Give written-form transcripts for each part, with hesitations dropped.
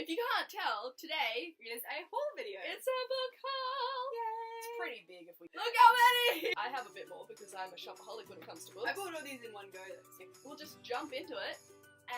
If you can't tell, today It is a haul video. it's a book haul. Yay! It's pretty big if we look how many! I have a bit more because I'm a shopaholic when it comes to books. I bought all these in one go though. So We'll just jump into it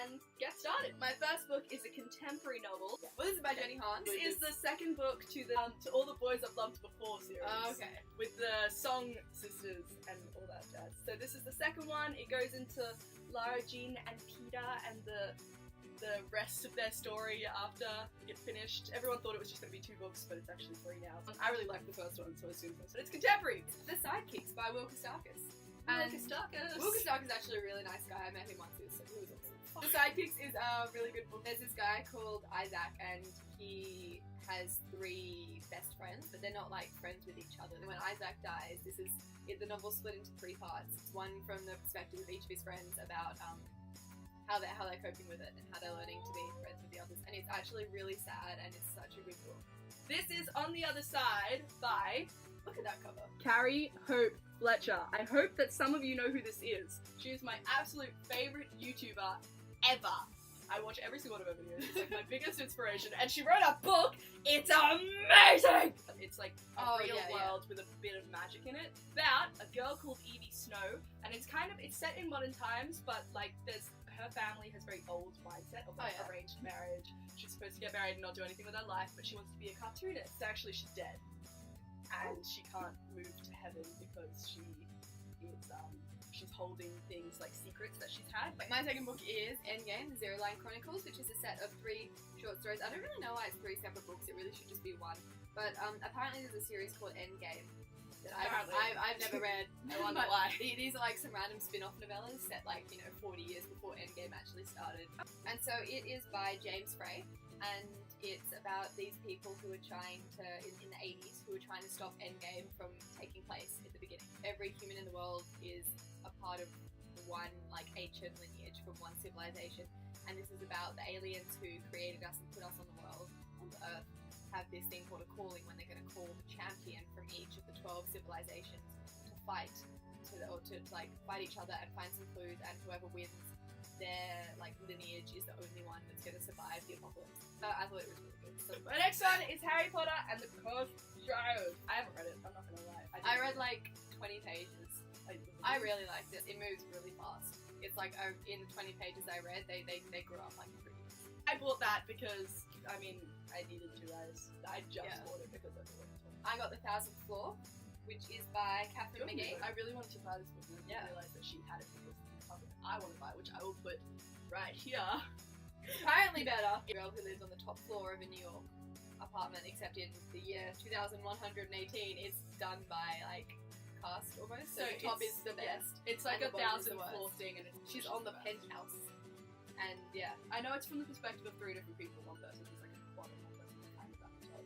and get started. My first book is a contemporary novel. well, this is by Jenny Han. This is the second book to the To All the Boys I've Loved Before series. Oh, okay. With the Song Sisters and all that jazz. So this is the second one. It goes into Lara Jean and Peter and the rest of their story after it finished. Everyone thought it was just going to be 2 books, but it's actually 3 now. I really liked the first one, so I assumed this. But it's contemporary. The Sidekicks by Will Kostakis. Will Kostakis is actually a really nice guy. I met him once. He was awesome. The Sidekicks is a really good book. There's this guy called Isaac, and he has 3 best friends, but they're not like friends with each other. And when Isaac dies, the novel's split into 3 parts. It's one from the perspective of each of his friends about how they're coping with it and how they're learning to be friends with the others. And it's actually really sad, and it's such a good book. This is On the Other Side by, Look at that cover. Carrie Hope Fletcher. I hope that some of you know who this is. She is my absolute favourite YouTuber ever. I watch every single one of her videos. It's like my biggest inspiration. And she wrote a book. It's amazing! It's like a real world with a bit of magic in it. About a girl called Evie Snow. And it's set in modern times, but like her family has very old mindset of like arranged marriage. She's supposed to get married and not do anything with her life, but she wants to be a cartoonist. Actually, she's dead. And she can't move to heaven because she's holding things like secrets that she's had. My second book is Endgame, the Zero Line Chronicles, which is a set of 3 short stories. I don't really know why it's 3 separate books, it really should just be 1. But apparently there's a series called Endgame that I've never read. I wonder why. These are like some random spin-off novellas set 40 years before Endgame actually started. And so it is by James Frey, and it's about these people who are trying to, in the 80s, who are trying to stop Endgame from taking place at the beginning. Every human in the world is a part of one ancient lineage from one civilization, and this is about the aliens who created us and put us on the world, on the Earth, have this thing called a calling when they're going to call the champion from each of the 12 civilizations to fight, to fight each other and find some clues, and whoever wins their lineage is the only one that's going to survive the apocalypse. So I thought it was really good. So my next one is Harry Potter and the Cursed Child. I haven't read it, I'm not going to lie. I read 20 pages. I really liked it. It moves really fast. It's in the 20 pages I read, they grew up in 3 years. I bought that because, I needed to, guys. I just bought it because I bought it. I got The 1,000th Floor, which is by Catherine McGee. I really wanted to buy this book, and I didn't realise that she had it because of the cover that I want to buy, which I will put right here. Apparently better. A girl who lives on the top floor of a New York apartment, except in the year 2118, it's done by cast almost. So the top is the best. It's like a 1,000th floor thing, and she's on the penthouse. And yeah, I know it's from the perspective of 3 different people. One person is at the bottom, one person is kind of at the top.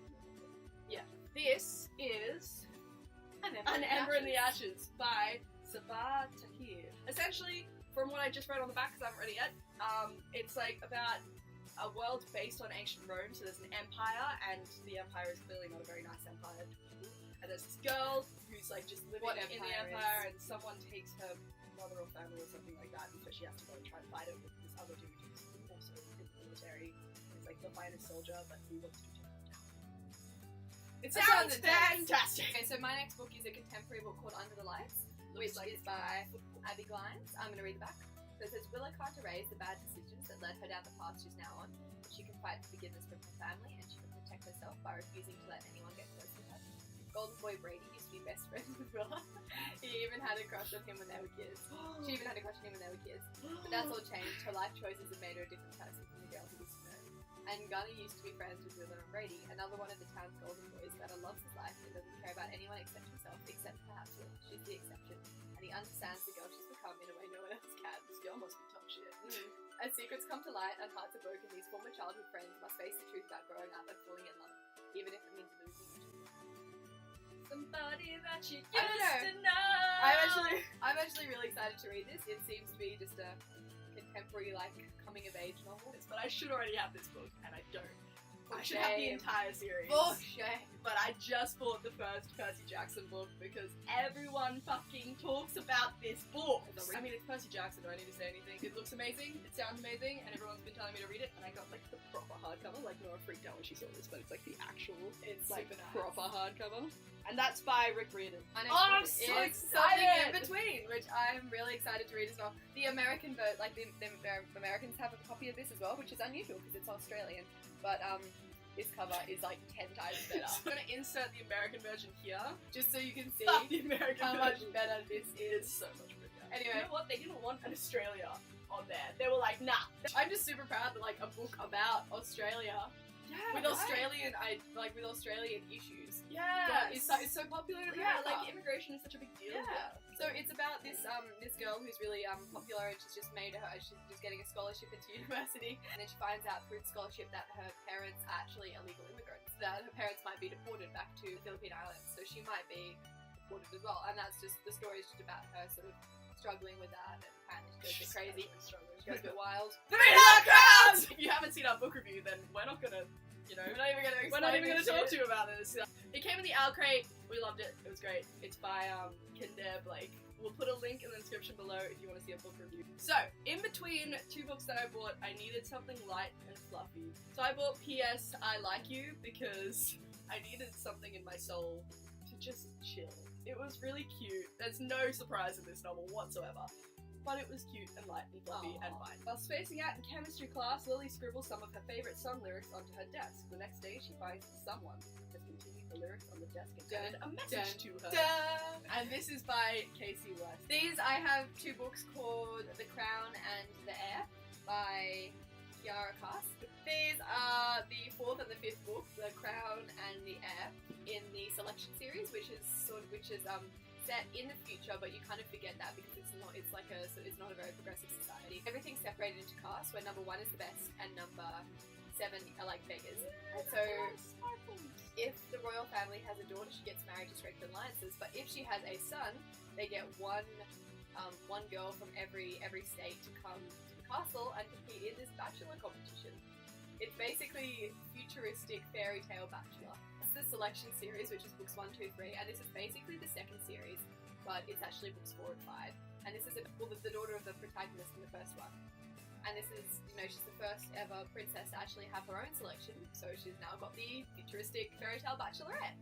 Yeah. This is An Ember in the Ashes by Sabah Tahir. Essentially, from what I just read on the back, because I haven't read it yet, it's about a world based on ancient Rome. So there's an empire, and the empire is clearly not a very nice empire. And there's this girl who's just living in the empire, and someone takes her mother or family or something like that, and so she has to go and try and fight it with this other dude who's also in the military. He's the finest soldier, but he wants to take her down. It sounds fantastic! Okay, so my next book is a contemporary book called Under the Lights, which is by Abby Glines. I'm going to read the back. So it says, Willa Carteret the bad decisions that led her down the path she's now on. She can fight forgiveness from her family, and she can protect herself by refusing to let anyone get close to her. Golden Boy Brady used to be best friends with Willa. He even had a crush on him when they were kids. She even had a crush on him when they were kids. But that's all changed. Her life choices have made her a different person from the girl who used to know. And Gunnar used to be friends with Willa and Brady, another one of the town's golden boys. Gunnar loves his life and doesn't care about anyone except himself, except perhaps Willa. She's the exception. And he understands the girl she's become in a way no one else can. This girl must be tough shit. As secrets come to light and hearts are broken, these former childhood friends must face the truth about growing up and falling in love, even if it means losing each other. Somebody that you used to know. I'm actually really excited to read this. It seems to be just a contemporary coming of age novel. But I should already have this book, and I don't. I should have the entire series. For shame. But I just bought the first Percy Jackson book because everyone fucking talks about this book. It's Percy Jackson, do I need to say anything? It looks amazing, it sounds amazing, and everyone's been telling me to read it, and I got the proper hardcover, like Nora freaked out when she saw this, but it's like the actual, It's like super nice. proper hardcover, and that's by Rick Riordan. And I'm it's so Something excited! in between, which I'm really excited to read as well. The American like the Americans have a copy of this as well, which is unusual because it's Australian. But this cover is like 10 times better. I'm gonna insert the American version here, Just so you can see the American how much version. better this It's is. so much better. Anyway. You know what? They didn't want an Australia on there. They were like, nah. I'm just super proud that like a book about Australia with Australian issues. Yeah, It's so popular in yeah, America. like immigration is such a big deal. Yeah. So it's about this this girl who's really popular, and she's just getting a scholarship into university, and then she finds out through the scholarship that her parents are actually illegal immigrants, that her parents might be deported back to the Philippine Islands, so she might be deported as well. And that's just the story is just about her sort of struggling with that, and apparently she goes a bit crazy. She goes a bit wild. The Midnight Crowds! If you haven't seen our book review, then we're not gonna, We're not even gonna talk to you about this. It came in the Owl Crate. We loved it. It was great. It's by Kinder Blake. We'll put a link in the description below if you want to see a book review. So, in between two books that I bought, I needed something light and fluffy. So I bought P.S. I Like You because I needed something in my soul to just chill. It was really cute. There's no surprise in this novel whatsoever. But it was cute and light and fluffy and fine. While spacing out in chemistry class, Lily scribbles some of her favourite song lyrics onto her desk. The next day, she finds someone has continued the lyrics on the desk and added a message to her. And this is by Casey West. These, I have two books called The Crown and the Heir by Kiara Cass. These are the fourth and the fifth book, The Crown and the Heir, in the Selection series, which is set in the future, but you kind of forget that because it's not a very progressive society. Everything's separated into castes, where number 1 is the best and number 7 are like beggars. And so if the royal family has a daughter, she gets married to strengthen alliances, but if she has a son, they get one girl from every state to come to the castle and compete in this bachelor competition. It's basically futuristic fairy tale bachelor. It's the Selection series, which is books 1, 2, 3, and this is basically the second series, but it's actually books 4 and 5. And this is the daughter of the protagonist in the first one. And this is, she's the first ever princess to actually have her own selection, so she's now got the futuristic fairy tale bachelorette.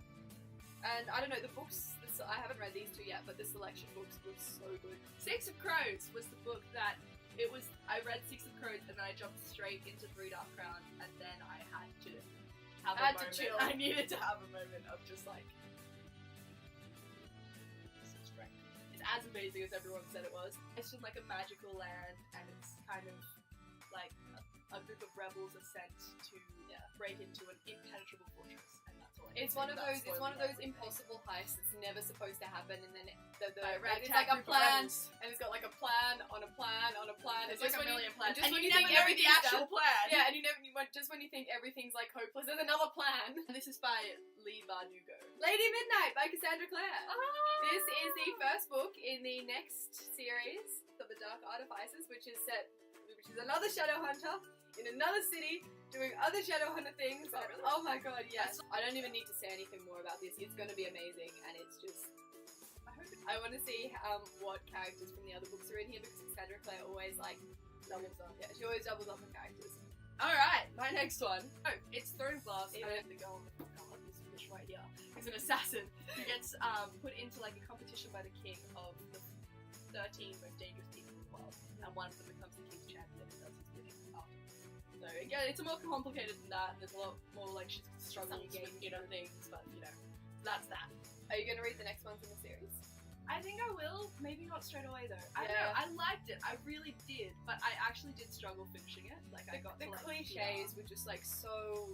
And I don't know, the books, I haven't read these two yet, but the Selection books were so good. Six of Crows was the book that I read Six of Crows and then I jumped straight into Three Dark Crown, and then I had to have a moment. chill. I needed to have a moment of just like some strength. It's as amazing as everyone said it was. It's just like a magical land, and it's kind of like a group of rebels are sent to break into an impenetrable fortress, and that's all. It's one of those impossible heists that's never supposed to happen, and then it's like a plan, and it's got like a plan on a plan on a plan. It's like a million plans, and and you you never think know the everything's actual plan. Yeah, and just when you think everything's like hopeless, there's another plan. And this is by Lee Bardugo. Lady Midnight by Cassandra Clare. This is the first book in the next series of the Dark Artifices, which is another shadow hunter in another city doing other shadow hunter things. Oh, really? Oh my god, yes. I don't even need to say anything more about this. It's going to be amazing, and it's just. I want to see what characters from the other books are in here, because Cassandra Clare always doubles up. Yeah, she always doubles up her characters. Alright, my next one. Oh, it's Throneglass. And the girl, this fish right here, is an assassin who gets put into like a competition by the king of the 13 most dangerous people in the world, and one of them becomes the king's champion and does his bidding afterwards. So again, it's more complicated than that, and there's a lot more like she's struggling with inner things, but that's that. Are you going to read the next ones in the series? I think I will. Maybe not straight away though. I don't know. I liked it. I really did, but I actually did struggle finishing it. Like I got the to, like, cliches were just like so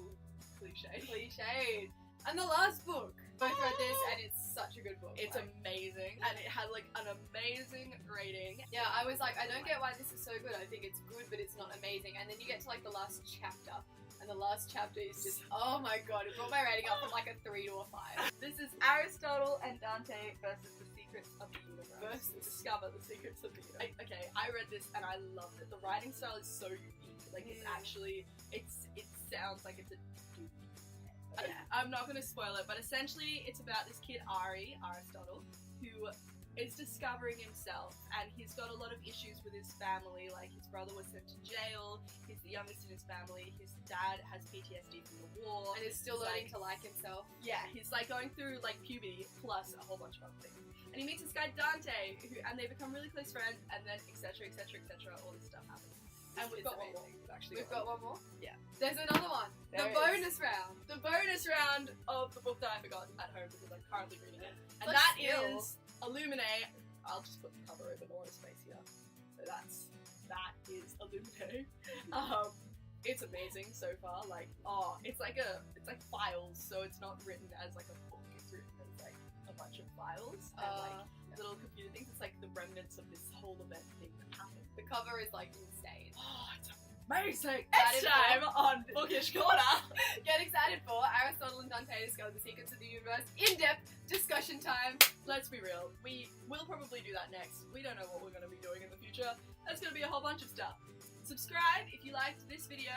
cliched. And the last book, both read this, and it's such a good book. It's amazing, and it had like an amazing rating. Yeah, I was like, I don't get why this is so good. I think it's good, but it's not amazing. And then you get to like the last chapter, and the last chapter is just, oh my god, it brought my rating up from like a 3 to a 5. This is Aristotle and Dante versus the Secrets of the Universe. Discover the Secrets of the Universe. Okay, I read this and I loved it. The writing style is so unique. Like it's actually, it sounds like it's a dude. Yeah, I'm not going to spoil it, but essentially it's about this kid Aristotle, who is discovering himself, and he's got a lot of issues with his family. Like, his brother was sent to jail, he's the youngest in his family, his dad has PTSD from the war, And is still learning to like himself. yeah, he's like going through like puberty plus a whole bunch of other things. And he meets this guy Dante, and they become really close friends, and then etc, all this stuff happens. And we've got one more. We've got one more? Yeah. There's another one. There The is. bonus round. The bonus round of the book that I forgot at home because I'm currently reading it. And But that still. is Illuminae. I'll just put the cover over Nora's face here. So that is Illuminae. It's amazing so far. Like, it's like files, so it's not written as like a book. It's written as like a bunch of files and like little computer things. It's like the remnants of this whole event thing that happened. The cover is like insane. It's amazing. Excited Next time on Bookish Corner. Get excited for Aristotle and Dante discover the secrets of the universe. In-depth discussion time. Let's be real, we will probably do that next. We don't know what we're going to be doing in the future. There's going to be a whole bunch of stuff. Subscribe if you liked this video.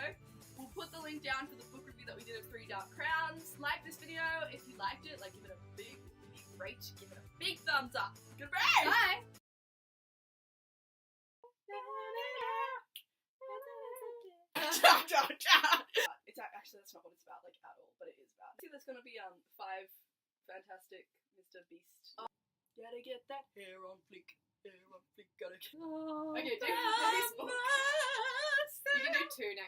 We'll put the link down for the book review that we did of 3 Dark Crowns. Like this video if you liked it. Like, give it a big rate. Give it a big thumbs up. Goodbye! Bye! It's actually, that's not what it's about, like, at all, but it is about. See, there's gonna be 5 fantastic Mr. Beast. Gotta get that hair on fleek, gotta get. Okay, do this book. You can do 2 next.